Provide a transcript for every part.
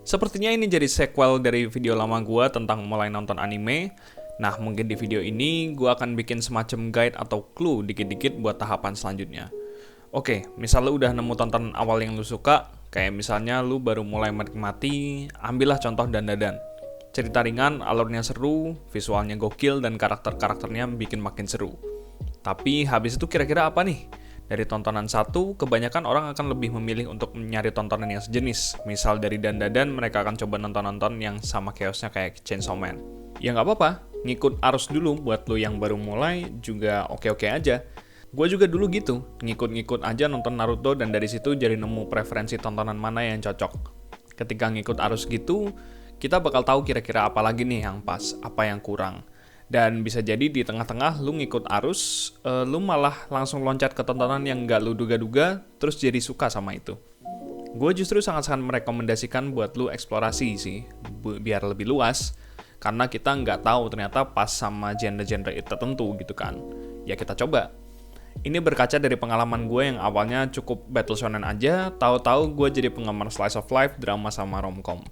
Sepertinya ini jadi sequel dari video lama gua tentang mulai nonton anime. Nah, mungkin di video ini gua akan bikin semacam guide atau clue dikit-dikit buat tahapan selanjutnya. Oke, misal lu udah nemu tontonan awal yang lu suka, kayak misalnya lu baru mulai menikmati, ambillah contoh Dandadan. Cerita ringan, alurnya seru, visualnya gokil, dan karakter-karakternya bikin makin seru. Tapi habis itu kira-kira apa nih? Dari tontonan satu, kebanyakan orang akan lebih memilih untuk mencari tontonan yang sejenis. Misal dari Dandadan, mereka akan coba nonton-nonton yang sama chaosnya kayak Chainsaw Man. Ya nggak apa-apa, ngikut arus dulu buat lo yang baru mulai juga oke-oke aja. Gue juga dulu gitu, ngikut-ngikut aja nonton Naruto dan dari situ jadi nemu preferensi tontonan mana yang cocok. Ketika ngikut arus gitu, kita bakal tahu kira-kira apa lagi nih yang pas, apa yang kurang. Dan bisa jadi di tengah-tengah lu ngikut arus, lu malah langsung loncat ke tontonan yang nggak lu duga-duga, terus jadi suka sama itu. Gue justru sangat-sangat merekomendasikan buat lu eksplorasi sih, biar lebih luas. Karena kita nggak tahu ternyata pas sama genre-genre itu tertentu gitu kan. Ya kita coba. Ini berkaca dari pengalaman gue yang awalnya cukup battle shonen aja, tahu-tahu gue jadi penggemar slice of life, drama sama romcom.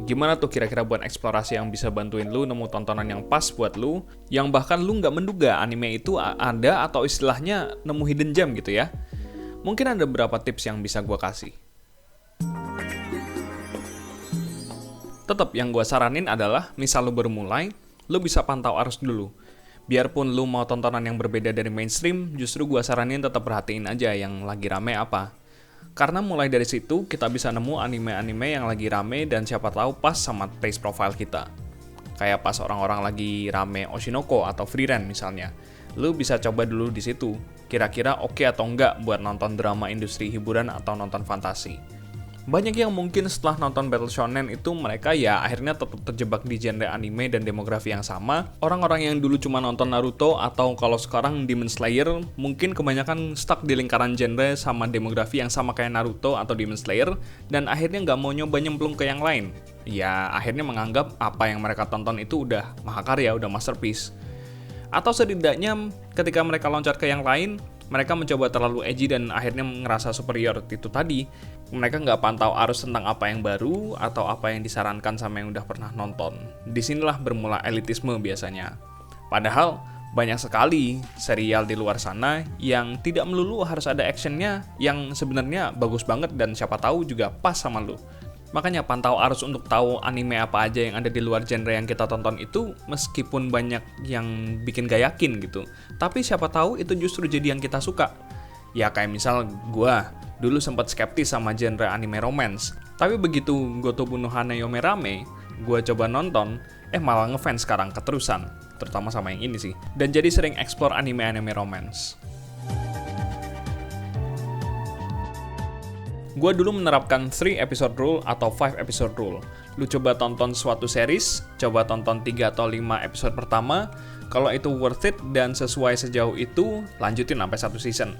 Gimana tuh kira-kira buat eksplorasi yang bisa bantuin lu nemu tontonan yang pas buat lu, yang bahkan lu nggak menduga anime itu ada atau istilahnya nemu hidden gem gitu ya? Mungkin ada beberapa tips yang bisa gue kasih. Tetap yang gue saranin adalah, misal lu baru mulai, lu bisa pantau arus dulu. Biarpun lu mau tontonan yang berbeda dari mainstream, justru gue saranin tetap perhatiin aja yang lagi rame apa. Karena mulai dari situ, kita bisa nemu anime-anime yang lagi rame dan siapa tahu pas sama taste profile kita. Kayak pas orang-orang lagi rame Oshinoko atau Frieren misalnya. Lu bisa coba dulu di situ, kira-kira oke atau enggak buat nonton drama industri hiburan atau nonton fantasi. Banyak yang mungkin setelah nonton Battle Shonen itu mereka ya akhirnya tetap terjebak di genre anime dan demografi yang sama. Orang-orang yang dulu cuma nonton Naruto atau kalau sekarang Demon Slayer mungkin kebanyakan stuck di lingkaran genre sama demografi yang sama kayak Naruto atau Demon Slayer dan akhirnya nggak mau nyoba nyemplung ke yang lain. Ya akhirnya menganggap apa yang mereka tonton itu udah mahakarya, udah masterpiece. Atau setidaknya ketika mereka loncat ke yang lain, mereka mencoba terlalu edgy dan akhirnya ngerasa superior itu tadi. Mereka nggak pantau arus tentang apa yang baru atau apa yang disarankan sama yang udah pernah nonton. Disinilah bermula elitisme biasanya. Padahal banyak sekali serial di luar sana yang tidak melulu harus ada actionnya yang sebenarnya bagus banget dan siapa tahu juga pas sama lu. Makanya pantau arus untuk tahu anime apa aja yang ada di luar genre yang kita tonton itu meskipun banyak yang bikin gak yakin gitu. Tapi siapa tahu itu justru jadi yang kita suka. Ya kayak misal gua dulu sempat skeptis sama genre anime romance. Tapi begitu Gotobu no Hana Yome Rame, gua coba nonton, malah ngefans sekarang keterusan. Terutama sama yang ini sih. Dan jadi sering explore anime-anime romance. Gue dulu menerapkan 3 episode rule atau 5 episode rule. Lu coba tonton suatu series, coba tonton 3 atau 5 episode pertama. Kalau itu worth it dan sesuai sejauh itu, lanjutin sampai 1 season.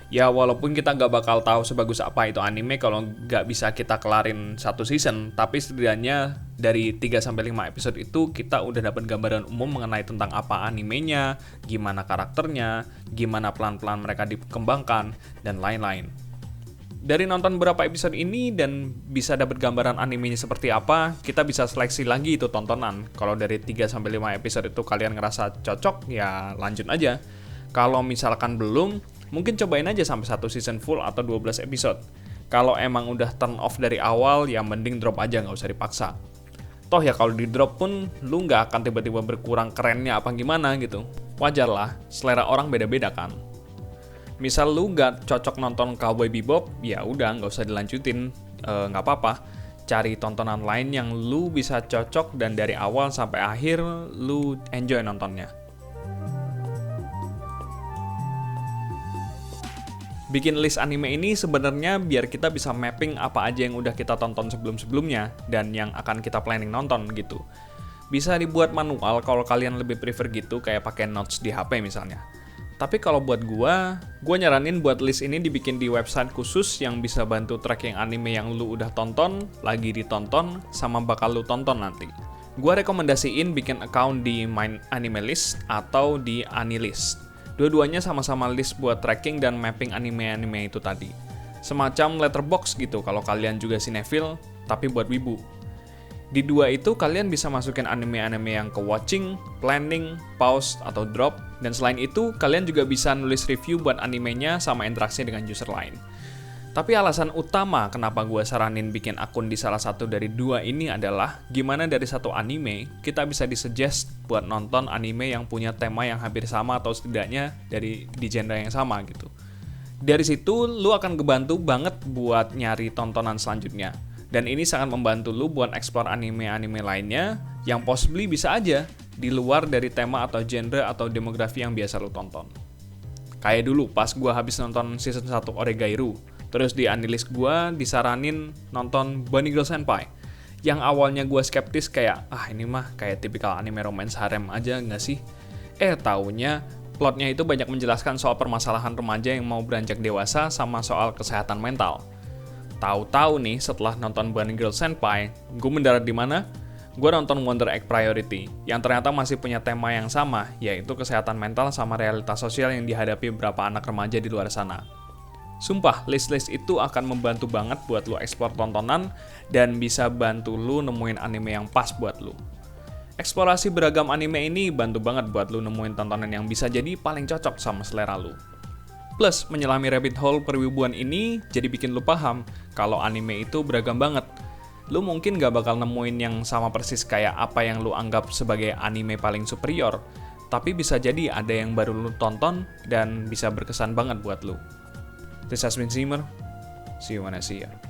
Ya walaupun kita gak bakal tahu sebagus apa itu anime kalau gak bisa kita kelarin 1 season, tapi setidaknya dari 3-5 episode itu kita udah dapat gambaran umum mengenai tentang apa animenya, gimana karakternya, gimana pelan-pelan mereka dikembangkan, dan lain-lain. Dari nonton beberapa episode ini dan bisa dapat gambaran animenya seperti apa, kita bisa seleksi lagi itu tontonan. Kalau dari 3-5 episode itu kalian ngerasa cocok, ya lanjut aja. Kalau misalkan belum, mungkin cobain aja sampai 1 season full atau 12 episode. Kalau emang udah turn off dari awal, ya mending drop aja, nggak usah dipaksa. Toh ya kalau di drop pun, lu nggak akan tiba-tiba berkurang kerennya apa gimana gitu. Wajar lah, selera orang beda-beda kan. Misal lu gak cocok nonton Cowboy Bebop, ya udah nggak usah dilanjutin, nggak apa-apa. Cari tontonan lain yang lu bisa cocok dan dari awal sampai akhir lu enjoy nontonnya. Bikin list anime ini sebenarnya biar kita bisa mapping apa aja yang udah kita tonton sebelum-sebelumnya dan yang akan kita planning nonton gitu. Bisa dibuat manual kalau kalian lebih prefer gitu, kayak pakai notes di HP misalnya. Tapi kalau buat gua nyaranin buat list ini dibikin di website khusus yang bisa bantu tracking anime yang lu udah tonton, lagi ditonton, sama bakal lu tonton nanti. Gua rekomendasiin bikin account di My Anime List atau di Anilist. Dua-duanya sama-sama list buat tracking dan mapping anime-anime itu tadi. Semacam letterbox gitu kalau kalian juga sinetfil, tapi buat wibu. Di dua itu kalian bisa masukin anime-anime yang ke watching, planning, pause, atau drop, dan selain itu kalian juga bisa nulis review buat animenya sama interaksi dengan user lain. Tapi alasan utama kenapa gue saranin bikin akun di salah satu dari dua ini adalah gimana dari satu anime kita bisa disuggest buat nonton anime yang punya tema yang hampir sama atau setidaknya di genre yang sama gitu. Dari situ, lu akan kebantu banget buat nyari tontonan selanjutnya. Dan ini sangat membantu lu buat explore anime-anime lainnya yang possibly bisa aja di luar dari tema atau genre atau demografi yang biasa lu tonton. Kayak dulu pas gua habis nonton season 1 Oregairu, terus di unlist gua disaranin nonton Bunny Girl Senpai. Yang awalnya gua skeptis kayak, ini mah kayak tipikal anime romance harem aja nggak sih? Taunya plotnya itu banyak menjelaskan soal permasalahan remaja yang mau beranjak dewasa sama soal kesehatan mental. Tahu-tahu nih setelah nonton Bunny Girl Senpai, gue mendarat di mana? Gue nonton Wonder Egg Priority, yang ternyata masih punya tema yang sama, yaitu kesehatan mental sama realitas sosial yang dihadapi beberapa anak remaja di luar sana. Sumpah, list-list itu akan membantu banget buat lo explore tontonan dan bisa bantu lo nemuin anime yang pas buat lo. Eksplorasi beragam anime ini bantu banget buat lu nemuin tontonan yang bisa jadi paling cocok sama selera lu. Plus, menyelami rabbit hole perwibuan ini jadi bikin lu paham kalau anime itu beragam banget. Lu mungkin gak bakal nemuin yang sama persis kayak apa yang lu anggap sebagai anime paling superior, tapi bisa jadi ada yang baru lu tonton dan bisa berkesan banget buat lu. This has been Zimmer. See you when I see ya.